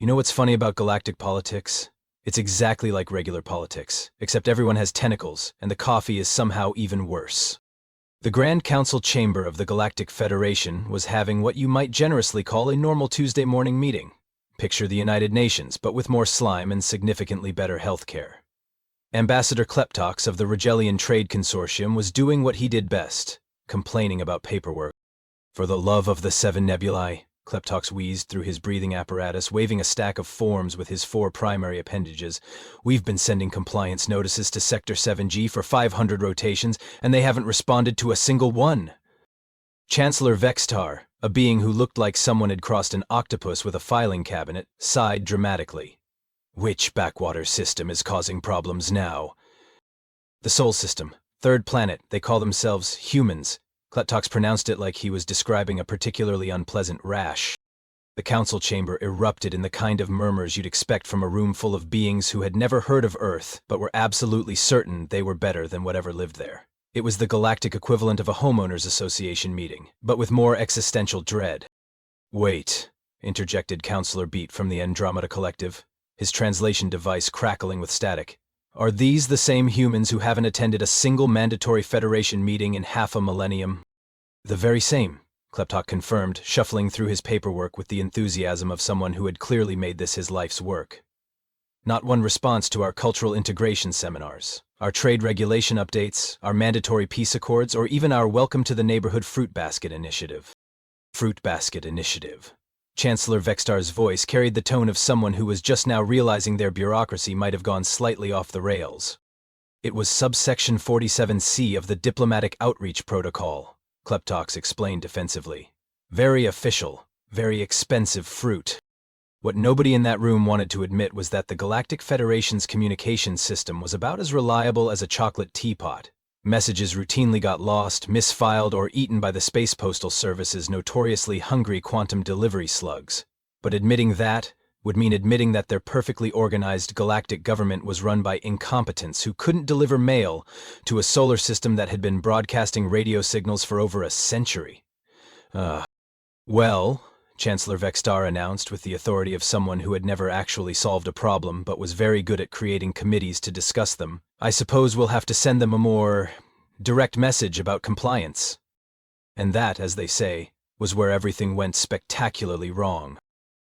You know what's funny about galactic politics? It's exactly like regular politics, except everyone has tentacles, and the coffee is somehow even worse. The Grand Council chamber of the Galactic Federation was having what you might generously call a normal Tuesday morning meeting. Picture the United Nations, but with more slime and significantly better healthcare. Ambassador Kleptox of the Regelian Trade Consortium was doing what he did best, complaining about paperwork. For the love of the 7 nebulae, Kleptox wheezed through his breathing apparatus, waving a stack of forms with his 4 primary appendages. We've been sending compliance notices to Sector 7G for 500 rotations, and they haven't responded to a single one. Chancellor Vextar, a being who looked like someone had crossed an octopus with a filing cabinet, sighed dramatically. Which backwater system is causing problems now? The Sol system. 3rd planet. They call themselves humans. Kleptox pronounced it like he was describing a particularly unpleasant rash. The council chamber erupted in the kind of murmurs you'd expect from a room full of beings who had never heard of Earth, but were absolutely certain they were better than whatever lived there. It was the galactic equivalent of a homeowners association meeting, but with more existential dread. Wait, interjected Counselor Beat from the Andromeda Collective, his translation device crackling with static. Are these the same humans who haven't attended a single mandatory Federation meeting in half a millennium? The very same, Kleptox confirmed, shuffling through his paperwork with the enthusiasm of someone who had clearly made this his life's work. Not one response to our cultural integration seminars, our trade regulation updates, our mandatory peace accords, or even our Welcome to the Neighborhood Fruit Basket Initiative. Fruit Basket Initiative. Chancellor Vextar's voice carried the tone of someone who was just now realizing their bureaucracy might have gone slightly off the rails. It was subsection 47C of the Diplomatic Outreach Protocol, Kleptox explained defensively. Very official, very expensive fruit. What nobody in that room wanted to admit was that the Galactic Federation's communications system was about as reliable as a chocolate teapot. Messages routinely got lost, misfiled, or eaten by the Space Postal Service's notoriously hungry quantum delivery slugs. But admitting that would mean admitting that their perfectly organized galactic government was run by incompetents who couldn't deliver mail to a solar system that had been broadcasting radio signals for over a century. Well, Chancellor Vextar announced with the authority of someone who had never actually solved a problem but was very good at creating committees to discuss them, I suppose we'll have to send them a more direct message about compliance. And that, as they say, was where everything went spectacularly wrong.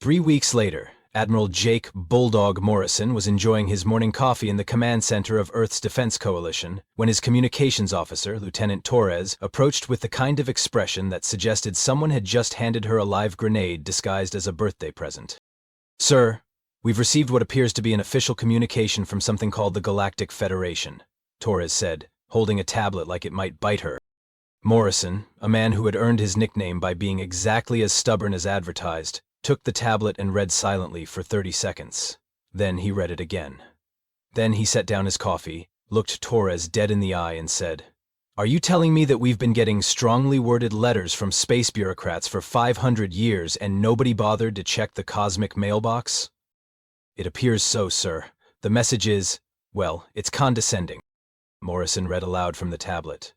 3 weeks later, Admiral Jake Bulldog Morrison was enjoying his morning coffee in the command center of Earth's Defense Coalition when his communications officer, Lieutenant Torres, approached with the kind of expression that suggested someone had just handed her a live grenade disguised as a birthday present. Sir, we've received what appears to be an official communication from something called the Galactic Federation, Torres said, holding a tablet like it might bite her. Morrison, a man who had earned his nickname by being exactly as stubborn as advertised, took the tablet and read silently for 30 seconds. Then he read it again. Then he set down his coffee, looked Torres dead in the eye and said, "Are you telling me that we've been getting strongly worded letters from space bureaucrats for 500 years and nobody bothered to check the cosmic mailbox?" "It appears so, sir. The message is, well, it's condescending." Morrison read aloud from the tablet.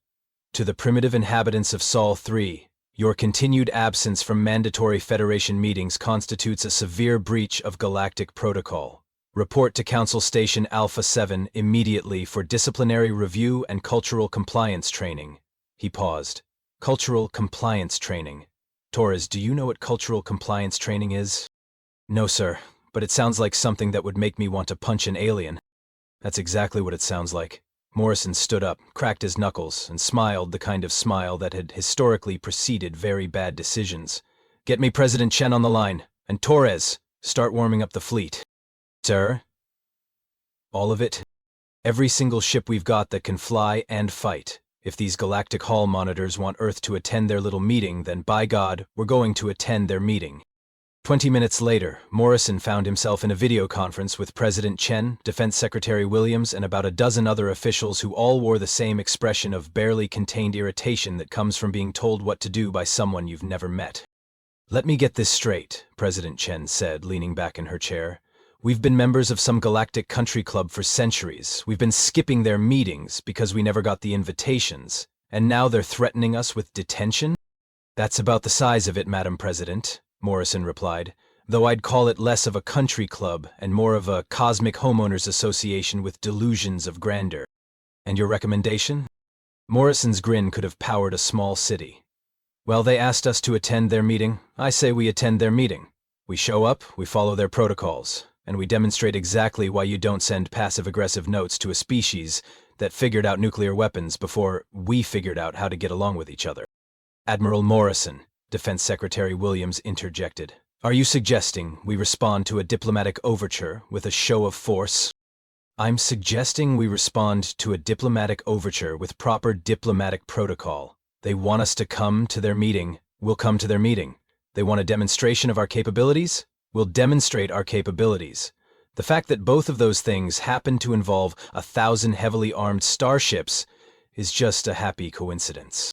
"To the primitive inhabitants of Sol 3, your continued absence from mandatory Federation meetings constitutes a severe breach of galactic protocol. Report to Council Station Alpha 7 immediately for disciplinary review and cultural compliance training." He paused. Cultural compliance training. Torres, do you know what cultural compliance training is? No, sir, but it sounds like something that would make me want to punch an alien. That's exactly what it sounds like. Morrison stood up, cracked his knuckles, and smiled the kind of smile that had historically preceded very bad decisions. "Get me President Chen on the line, and Torres, start warming up the fleet." "Sir?" "All of it. Every single ship we've got that can fly and fight. If these galactic hall monitors want Earth to attend their little meeting, then by God, we're going to attend their meeting." 20 minutes later, Morrison found himself in a video conference with President Chen, Defense Secretary Williams, and about a dozen other officials who all wore the same expression of barely contained irritation that comes from being told what to do by someone you've never met. "Let me get this straight," President Chen said, leaning back in her chair. "We've been members of some galactic country club for centuries. We've been skipping their meetings because we never got the invitations. And now they're threatening us with detention?" "That's about the size of it, Madam President," Morrison replied. though I'd call it less of a country club and more of a cosmic homeowners association with delusions of grandeur. And your recommendation? Morrison's grin could have powered a small city. Well, they asked us to attend their meeting. I say we attend their meeting. We show up, we follow their protocols, and we demonstrate exactly why you don't send passive-aggressive notes to a species that figured out nuclear weapons before we figured out how to get along with each other. Admiral Morrison, Defense Secretary Williams interjected. Are you suggesting we respond to a diplomatic overture with a show of force? I'm suggesting we respond to a diplomatic overture with proper diplomatic protocol. They want us to come to their meeting. We'll come to their meeting. They want a demonstration of our capabilities? We'll demonstrate our capabilities. The fact that both of those things happen to involve 1,000 heavily armed starships is just a happy coincidence.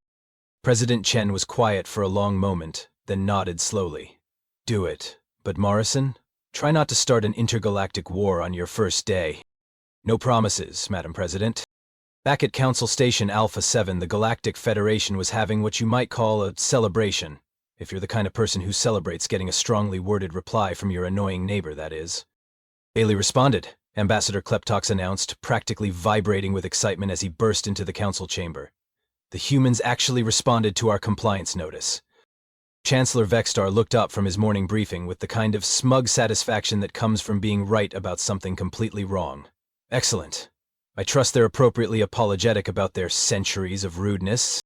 President Chen was quiet for a long moment, then nodded slowly. Do it. But Morrison, try not to start an intergalactic war on your first day. No promises, Madam President. Back at Council Station Alpha 7, the Galactic Federation was having what you might call a celebration, if you're the kind of person who celebrates getting a strongly worded reply from your annoying neighbor, that is. Bailey responded, Ambassador Kleptox announced, practically vibrating with excitement as he burst into the council chamber. The humans actually responded to our compliance notice. Chancellor Vexstar looked up from his morning briefing with the kind of smug satisfaction that comes from being right about something completely wrong. Excellent. I trust they're appropriately apologetic about their centuries of rudeness.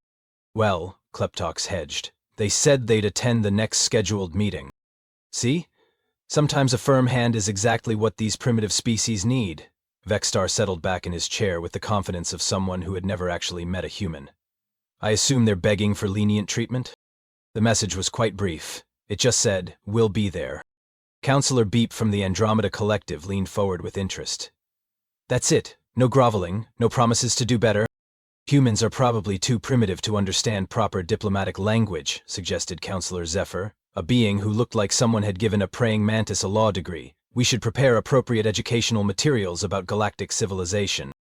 Well, Kleptox hedged. They said they'd attend the next scheduled meeting. See? Sometimes a firm hand is exactly what these primitive species need. Vexstar settled back in his chair with the confidence of someone who had never actually met a human. I assume they're begging for lenient treatment? The message was quite brief. It just said, "We'll be there." Counselor Beep from the Andromeda Collective leaned forward with interest. That's it. No groveling, no promises to do better. Humans are probably too primitive to understand proper diplomatic language, suggested Counselor Zephyr, a being who looked like someone had given a praying mantis a law degree. We should prepare appropriate educational materials about galactic civilization.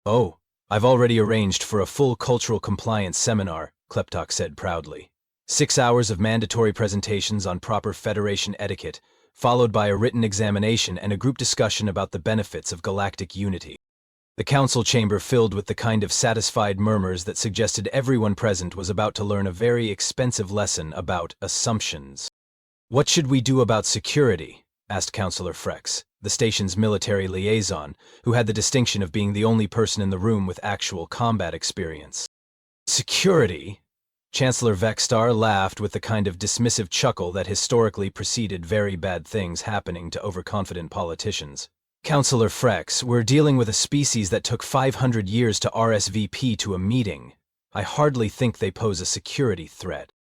Oh, I've already arranged for a full cultural compliance seminar, Kleptox said proudly. 6 hours of mandatory presentations on proper Federation etiquette, followed by a written examination and a group discussion about the benefits of galactic unity. The council chamber filled with the kind of satisfied murmurs that suggested everyone present was about to learn a very expensive lesson about assumptions. What should we do about security? Asked Councillor Frex, the station's military liaison, who had the distinction of being the only person in the room with actual combat experience. Security? Chancellor Vexstar laughed with the kind of dismissive chuckle that historically preceded very bad things happening to overconfident politicians. Councillor Frex, we're dealing with a species that took 500 years to RSVP to a meeting. I hardly think they pose a security threat.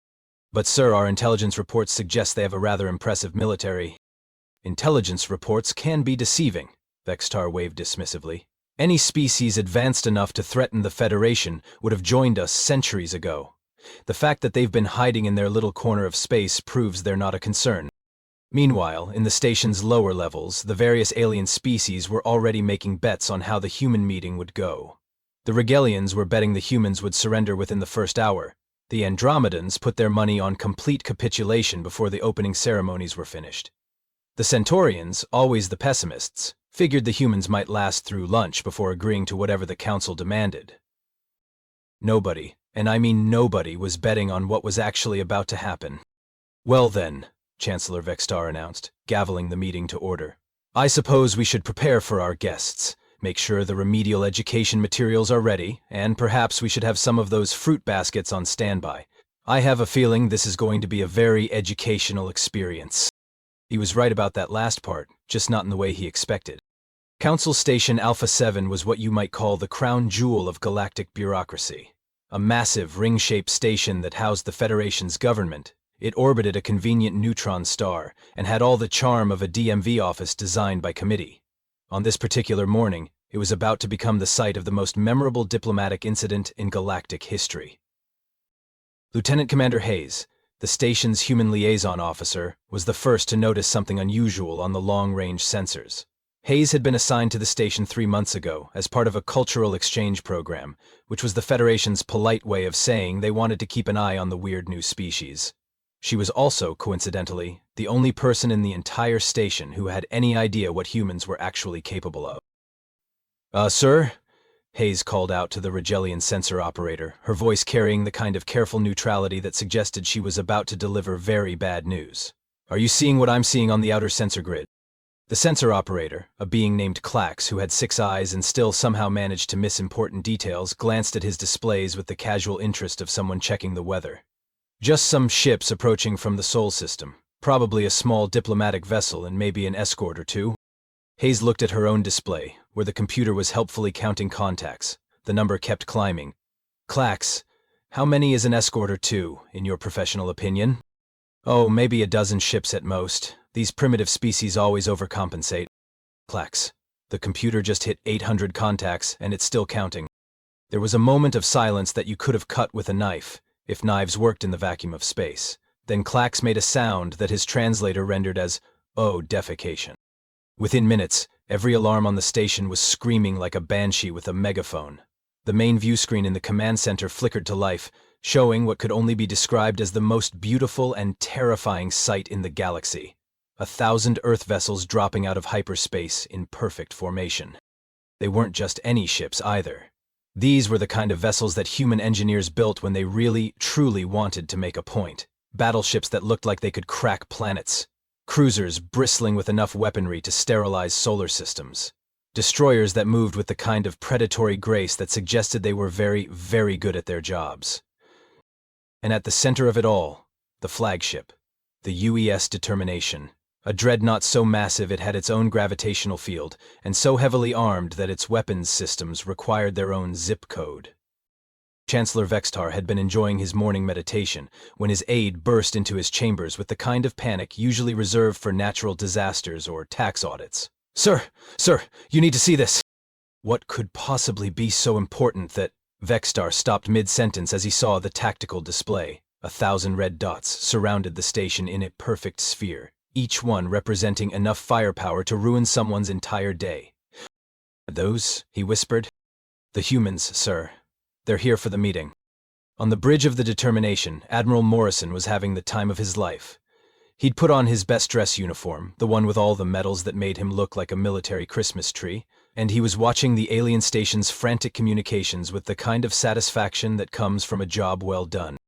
But sir, our intelligence reports suggest they have a rather impressive military. Intelligence reports can be deceiving, Vexstar waved dismissively. Any species advanced enough to threaten the Federation would have joined us centuries ago. The fact that they've been hiding in their little corner of space proves they're not a concern. Meanwhile, in the station's lower levels, the various alien species were already making bets on how the human meeting would go. The Regalians were betting the humans would surrender within the first hour. The Andromedans put their money on complete capitulation before the opening ceremonies were finished. The Centaurians, always the pessimists, figured the humans might last through lunch before agreeing to whatever the council demanded. Nobody, and I mean nobody, was betting on what was actually about to happen. Well then, Chancellor Vexstar announced, gaveling the meeting to order. I suppose we should prepare for our guests, make sure the remedial education materials are ready, and perhaps we should have some of those fruit baskets on standby. I have a feeling this is going to be a very educational experience. He was right about that last part, just not in the way he expected. Council Station Alpha 7 was what you might call the crown jewel of galactic bureaucracy. A massive, ring-shaped station that housed the Federation's government. It orbited a convenient neutron star and had all the charm of a DMV office designed by committee. On this particular morning, it was about to become the site of the most memorable diplomatic incident in galactic history. Lieutenant Commander Hayes, the station's human liaison officer, was the first to notice something unusual on the long-range sensors. Hayes had been assigned to the station 3 months ago as part of a cultural exchange program, which was the Federation's polite way of saying they wanted to keep an eye on the weird new species. She was also, coincidentally, the only person in the entire station who had any idea what humans were actually capable of. Sir? Hayes called out to the Rigelian sensor operator, her voice carrying the kind of careful neutrality that suggested she was about to deliver very bad news. Are you seeing what I'm seeing on the outer sensor grid? The sensor operator, a being named Clax who had 6 eyes and still somehow managed to miss important details, glanced at his displays with the casual interest of someone checking the weather. Just some ships approaching from the Sol system, probably a small diplomatic vessel and maybe an escort or two. Hayes looked at her own display, where the computer was helpfully counting contacts. The number kept climbing. Clax, how many is an escort or two, in your professional opinion? Oh, maybe a dozen ships at most. These primitive species always overcompensate. Clax. The computer just hit 800 contacts, and it's still counting. There was a moment of silence that you could have cut with a knife, if knives worked in the vacuum of space. Then Clax made a sound that his translator rendered as, "Oh, defecation." Within minutes, every alarm on the station was screaming like a banshee with a megaphone. The main view screen in the command center flickered to life, showing what could only be described as the most beautiful and terrifying sight in the galaxy. 1,000 Earth vessels dropping out of hyperspace in perfect formation. They weren't just any ships either. These were the kind of vessels that human engineers built when they really, truly wanted to make a point. Battleships that looked like they could crack planets. Cruisers bristling with enough weaponry to sterilize solar systems. Destroyers that moved with the kind of predatory grace that suggested they were very, very good at their jobs. And at the center of it all, the flagship, the UES Determination. A dreadnought so massive it had its own gravitational field, and so heavily armed that its weapons systems required their own zip code. Chancellor Vextar had been enjoying his morning meditation when his aide burst into his chambers with the kind of panic usually reserved for natural disasters or tax audits. Sir, you need to see this." What could possibly be so important that Vextar stopped mid-sentence as he saw the tactical display. 1,000 red dots surrounded the station in a perfect sphere, each one representing enough firepower to ruin someone's entire day. "Those?" he whispered. "The humans, sir. They're here for the meeting." On the bridge of the Determination, Admiral Morrison was having the time of his life. He'd put on his best dress uniform, the one with all the medals that made him look like a military Christmas tree, and he was watching the alien station's frantic communications with the kind of satisfaction that comes from a job well done.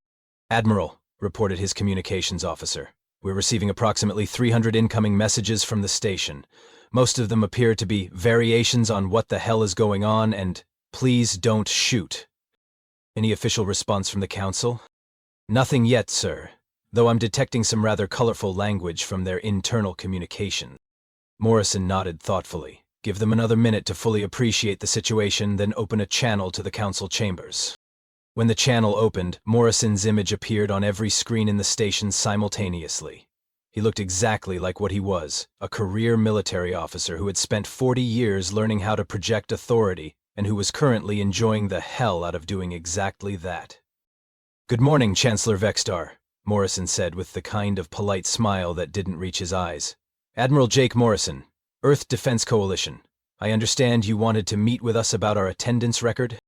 "Admiral," reported his communications officer, "we're receiving approximately 300 incoming messages from the station. Most of them appear to be variations on what the hell is going on and, please don't shoot." "Any official response from the Council?" "Nothing yet, sir, though I'm detecting some rather colorful language from their internal communication." Morrison nodded thoughtfully. Give them another minute to fully appreciate the situation, then open a channel to the Council chambers. When the channel opened, Morrison's image appeared on every screen in the station simultaneously. He looked exactly like what he was, a career military officer who had spent 40 years learning how to project authority and who was currently enjoying the hell out of doing exactly that. "Good morning, Chancellor Vextar," Morrison said with the kind of polite smile that didn't reach his eyes. "Admiral Jake Morrison, Earth Defense Coalition. I understand you wanted to meet with us about our attendance record?"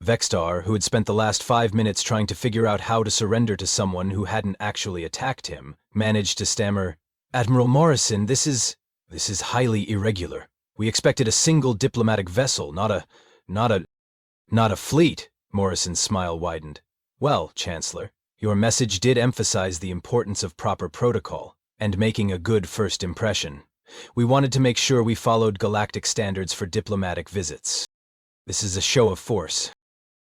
Vextar, who had spent the last 5 minutes trying to figure out how to surrender to someone who hadn't actually attacked him, managed to stammer, "Admiral Morrison, this is highly irregular. We expected a single diplomatic vessel, not a fleet." Morrison's smile widened. "Well, Chancellor, your message did emphasize the importance of proper protocol and making a good first impression. We wanted to make sure we followed galactic standards for diplomatic visits. This is a show of force.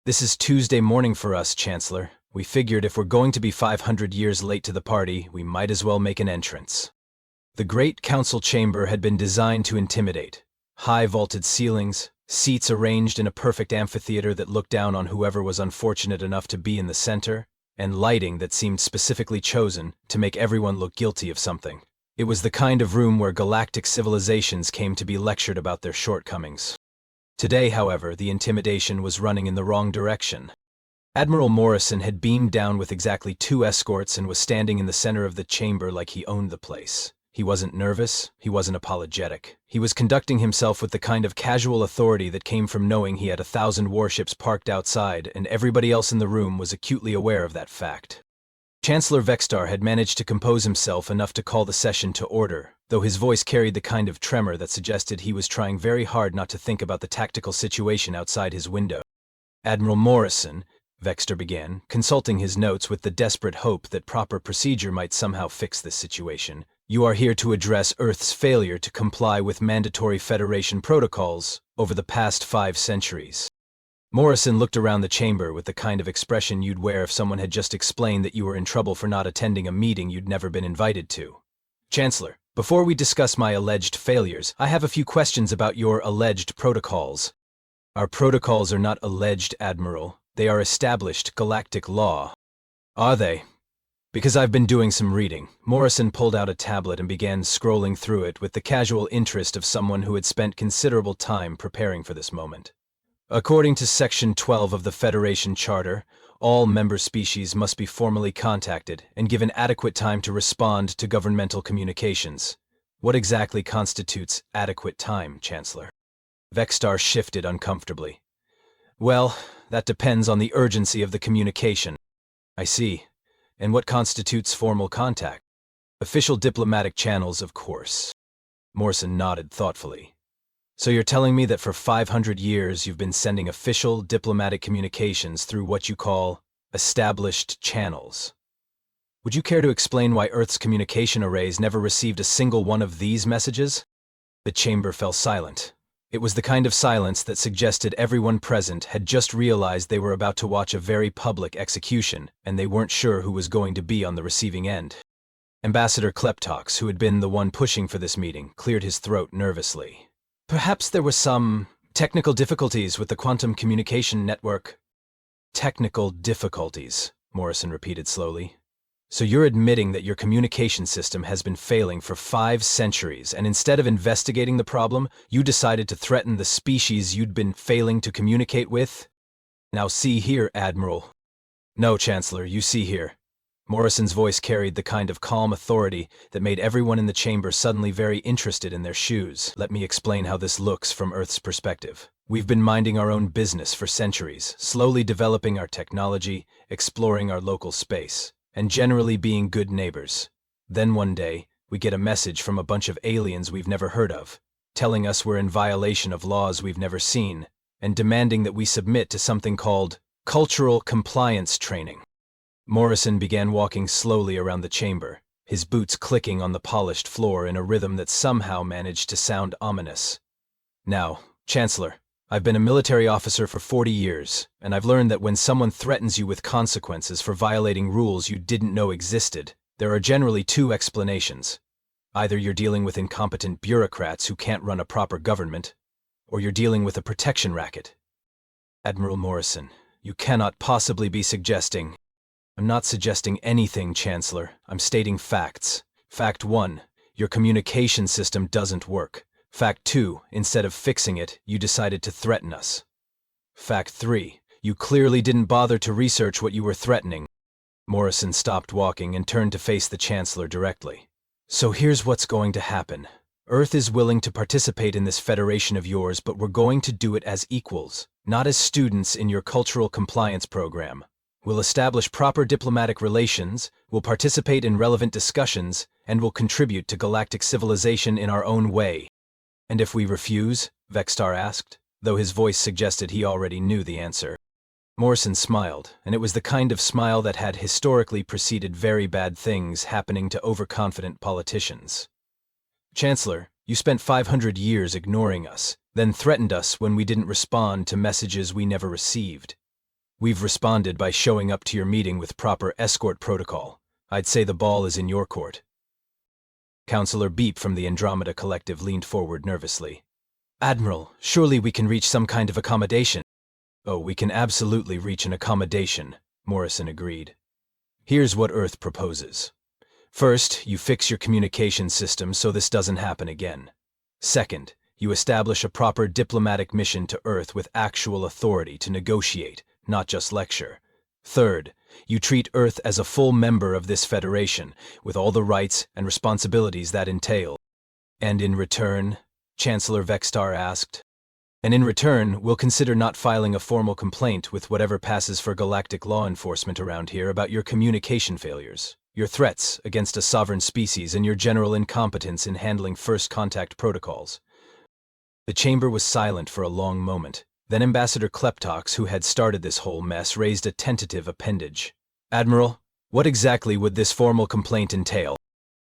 This is Tuesday morning for us, Chancellor. We figured if we're going to be 500 years late to the party, we might as well make an entrance." The great council chamber had been designed to intimidate. High vaulted ceilings, seats arranged in a perfect amphitheater that looked down on whoever was unfortunate enough to be in the center, and lighting that seemed specifically chosen to make everyone look guilty of something. It was the kind of room where galactic civilizations came to be lectured about their shortcomings. Today, however, the intimidation was running in the wrong direction. Admiral Morrison had beamed down with exactly 2 escorts and was standing in the center of the chamber like he owned the place. He wasn't nervous, he wasn't apologetic. He was conducting himself with the kind of casual authority that came from knowing he had 1,000 warships parked outside and everybody else in the room was acutely aware of that fact. Chancellor Vextar had managed to compose himself enough to call the session to order, though his voice carried the kind of tremor that suggested he was trying very hard not to think about the tactical situation outside his window. Admiral Morrison, Vextar began, consulting his notes with the desperate hope that proper procedure might somehow fix this situation. You are here to address Earth's failure to comply with mandatory Federation protocols over the past 5 centuries. Morrison looked around the chamber with the kind of expression you'd wear if someone had just explained that you were in trouble for not attending a meeting you'd never been invited to. Chancellor, before we discuss my alleged failures, I have a few questions about your alleged protocols. Our protocols are not alleged, Admiral. They are established galactic law. Are they? Because I've been doing some reading. Morrison pulled out a tablet and began scrolling through it with the casual interest of someone who had spent considerable time preparing for this moment. According to Section 12 of the Federation Charter, all member species must be formally contacted and given adequate time to respond to governmental communications. What exactly constitutes adequate time, Chancellor? Vextar shifted uncomfortably. Well, that depends on the urgency of the communication. I see. And what constitutes formal contact? Official diplomatic channels, of course. Morrison nodded thoughtfully. So you're telling me that for 500 years you've been sending official diplomatic communications through what you call established channels. Would you care to explain why Earth's communication arrays never received a single one of these messages? The chamber fell silent. It was the kind of silence that suggested everyone present had just realized they were about to watch a very public execution, and they weren't sure who was going to be on the receiving end. Ambassador Kleptox, who had been the one pushing for this meeting, cleared his throat nervously. Perhaps there were some technical difficulties with the quantum communication network. Technical difficulties, Morrison repeated slowly. So you're admitting that your communication system has been failing for 5 centuries, and instead of investigating the problem, you decided to threaten the species you'd been failing to communicate with? Now see here, Admiral. No, Chancellor, you see here. Morrison's voice carried the kind of calm authority that made everyone in the chamber suddenly very interested in their shoes. Let me explain how this looks from Earth's perspective. We've been minding our own business for centuries, slowly developing our technology, exploring our local space, and generally being good neighbors. Then one day, we get a message from a bunch of aliens we've never heard of, telling us we're in violation of laws we've never seen, and demanding that we submit to something called cultural compliance training. Morrison began walking slowly around the chamber, his boots clicking on the polished floor in a rhythm that somehow managed to sound ominous. Now, Chancellor, I've been a military officer for 40 years, and I've learned that when someone threatens you with consequences for violating rules you didn't know existed, there are generally 2 explanations. Either you're dealing with incompetent bureaucrats who can't run a proper government, or you're dealing with a protection racket. Admiral Morrison, you cannot possibly be suggesting— I'm not suggesting anything, Chancellor. I'm stating facts. Fact 1, your communication system doesn't work. Fact 2, instead of fixing it, you decided to threaten us. Fact 3, you clearly didn't bother to research what you were threatening. Morrison stopped walking and turned to face the Chancellor directly. So here's what's going to happen. Earth is willing to participate in this federation of yours, but we're going to do it as equals, not as students in your cultural compliance program. We'll establish proper diplomatic relations, we'll participate in relevant discussions, and will contribute to galactic civilization in our own way. And if we refuse? Vextar asked, though his voice suggested he already knew the answer. Morrison smiled, and it was the kind of smile that had historically preceded very bad things happening to overconfident politicians. Chancellor, you spent 500 years ignoring us, then threatened us when we didn't respond to messages we never received. We've responded by showing up to your meeting with proper escort protocol. I'd say the ball is in your court. Counselor Beep from the Andromeda Collective leaned forward nervously. Admiral, surely we can reach some kind of accommodation. Oh, we can absolutely reach an accommodation, Morrison agreed. Here's what Earth proposes. First, you fix your communication system so this doesn't happen again. Second, you establish a proper diplomatic mission to Earth with actual authority to negotiate, not just lecture. Third, you treat Earth as a full member of this federation, with all the rights and responsibilities that entail. And in return, Chancellor Vextar asked. And in return, we'll consider not filing a formal complaint with whatever passes for galactic law enforcement around here about your communication failures, your threats against a sovereign species, and your general incompetence in handling first contact protocols." The chamber was silent for a long moment. Then Ambassador Kleptox, who had started this whole mess, raised a tentative appendage. "Admiral, what exactly would this formal complaint entail?"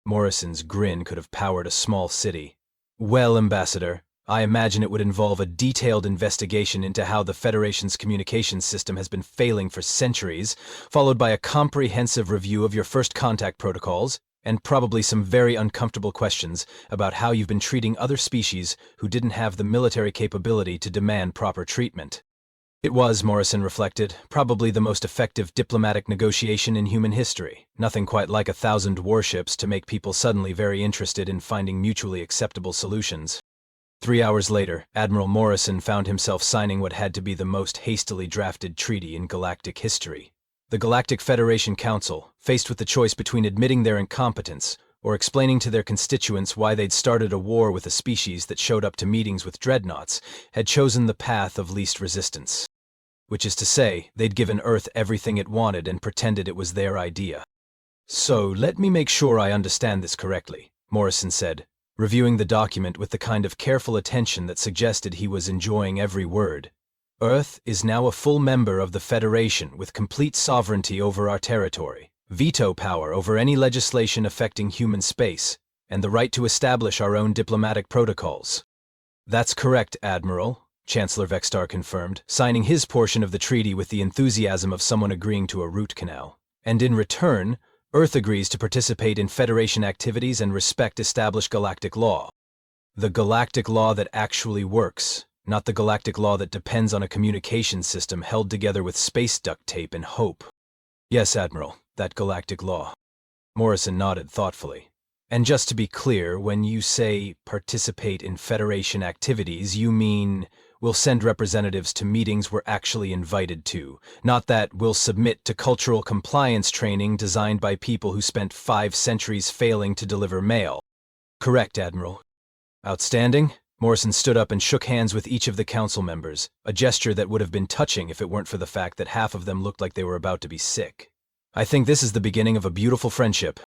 Morrison's grin could have powered a small city. "Well, Ambassador, I imagine it would involve a detailed investigation into how the Federation's communications system has been failing for centuries, followed by a comprehensive review of your first contact protocols, and probably some very uncomfortable questions about how you've been treating other species who didn't have the military capability to demand proper treatment." It was, Morrison reflected, probably the most effective diplomatic negotiation in human history. Nothing quite like 1,000 warships to make people suddenly very interested in finding mutually acceptable solutions. 3 hours later, Admiral Morrison found himself signing what had to be the most hastily drafted treaty in galactic history. The Galactic Federation Council, faced with the choice between admitting their incompetence or explaining to their constituents why they'd started a war with a species that showed up to meetings with dreadnoughts, had chosen the path of least resistance. Which is to say, they'd given Earth everything it wanted and pretended it was their idea. "So, let me make sure I understand this correctly," Morrison said, reviewing the document with the kind of careful attention that suggested he was enjoying every word. "Earth is now a full member of the Federation with complete sovereignty over our territory, veto power over any legislation affecting human space, and the right to establish our own diplomatic protocols." "That's correct, Admiral," Chancellor Vextar confirmed, signing his portion of the treaty with the enthusiasm of someone agreeing to a root canal. "And in return, Earth agrees to participate in Federation activities and respect established galactic law. The galactic law that actually works, not the galactic law that depends on a communication system held together with space duct tape and hope." "Yes, Admiral, that galactic law." Morrison nodded thoughtfully. "And just to be clear, when you say participate in Federation activities, you mean we'll send representatives to meetings we're actually invited to, not that we'll submit to cultural compliance training designed by people who spent 5 centuries failing to deliver mail." "Correct, Admiral." "Outstanding." Morrison stood up and shook hands with each of the council members, a gesture that would have been touching if it weren't for the fact that half of them looked like they were about to be sick. "I think this is the beginning of a beautiful friendship."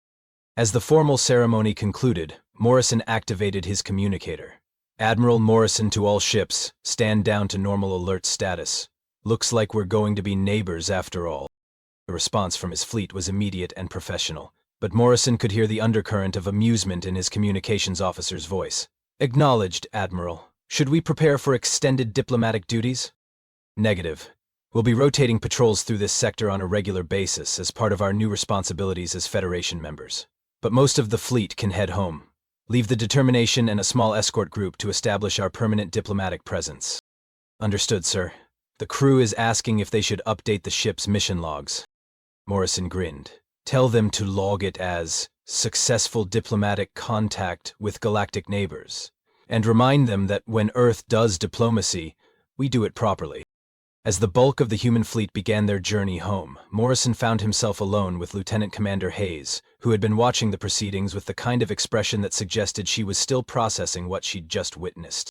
As the formal ceremony concluded, Morrison activated his communicator. "Admiral Morrison to all ships, stand down to normal alert status. Looks like we're going to be neighbors after all." The response from his fleet was immediate and professional, but Morrison could hear the undercurrent of amusement in his communications officer's voice. "Acknowledged, Admiral. Should we prepare for extended diplomatic duties?" "Negative. We'll be rotating patrols through this sector on a regular basis as part of our new responsibilities as Federation members. But most of the fleet can head home. Leave the Determination and a small escort group to establish our permanent diplomatic presence." "Understood, sir. The crew is asking if they should update the ship's mission logs." Morrison grinned. "Tell them to log it as successful diplomatic contact with galactic neighbors, and remind them that when Earth does diplomacy, we do it properly." As the bulk of the human fleet began their journey home, Morrison found himself alone with Lieutenant Commander Hayes, who had been watching the proceedings with the kind of expression that suggested she was still processing what she'd just witnessed.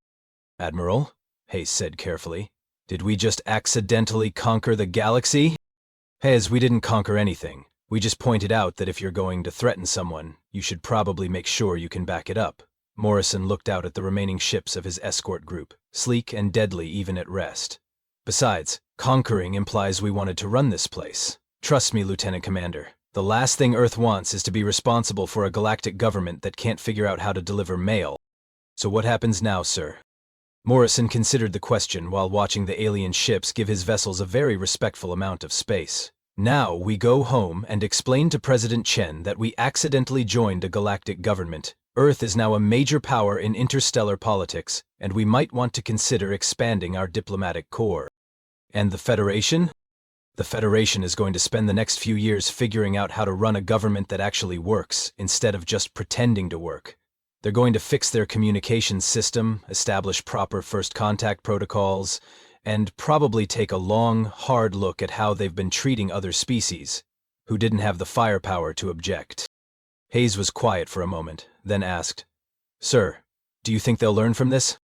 "Admiral," Hayes said carefully, "did we just accidentally conquer the galaxy?" "Hayes, we didn't conquer anything. We just pointed out that if you're going to threaten someone, you should probably make sure you can back it up." Morrison looked out at the remaining ships of his escort group, sleek and deadly even at rest. "Besides, conquering implies we wanted to run this place. Trust me, Lieutenant Commander, the last thing Earth wants is to be responsible for a galactic government that can't figure out how to deliver mail." "So what happens now, sir?" Morrison considered the question while watching the alien ships give his vessels a very respectful amount of space. "Now we go home and explain to President Chen that we accidentally joined a galactic government. Earth is now a major power in interstellar politics, and we might want to consider expanding our diplomatic corps." "And the Federation?" "The Federation is going to spend the next few years figuring out how to run a government that actually works, instead of just pretending to work. They're going to fix their communications system, establish proper first contact protocols, and probably take a long, hard look at how they've been treating other species, who didn't have the firepower to object." Hayes was quiet for a moment, then asked, "Sir, do you think they'll learn from this?"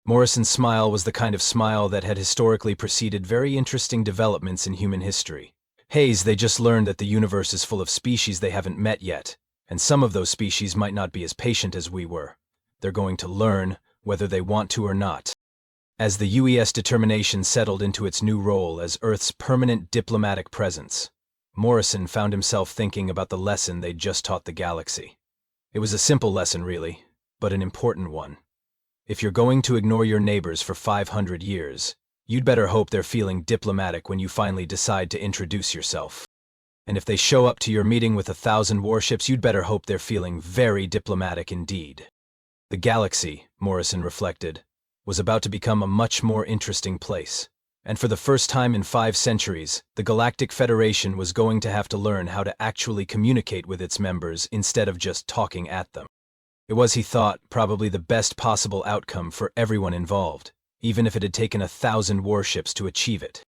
Morrison's smile was the kind of smile that had historically preceded very interesting developments in human history. Hayes, they just learned that the universe is full of species they haven't met yet, and some of those species might not be as patient as we were. They're going to learn, whether they want to or not. As the UES determination settled into its new role as Earth's permanent diplomatic presence, Morrison found himself thinking about the lesson they'd just taught the galaxy. It was a simple lesson, really, but an important one. If you're going to ignore your neighbors for 500 years, you'd better hope they're feeling diplomatic when you finally decide to introduce yourself. And if they show up to your meeting with 1,000 warships, you'd better hope they're feeling very diplomatic indeed. The galaxy, Morrison reflected, was about to become a much more interesting place. And for the first time in 5 centuries, the Galactic Federation was going to have to learn how to actually communicate with its members instead of just talking at them. It was, he thought, probably the best possible outcome for everyone involved, even if it had taken 1,000 warships to achieve it.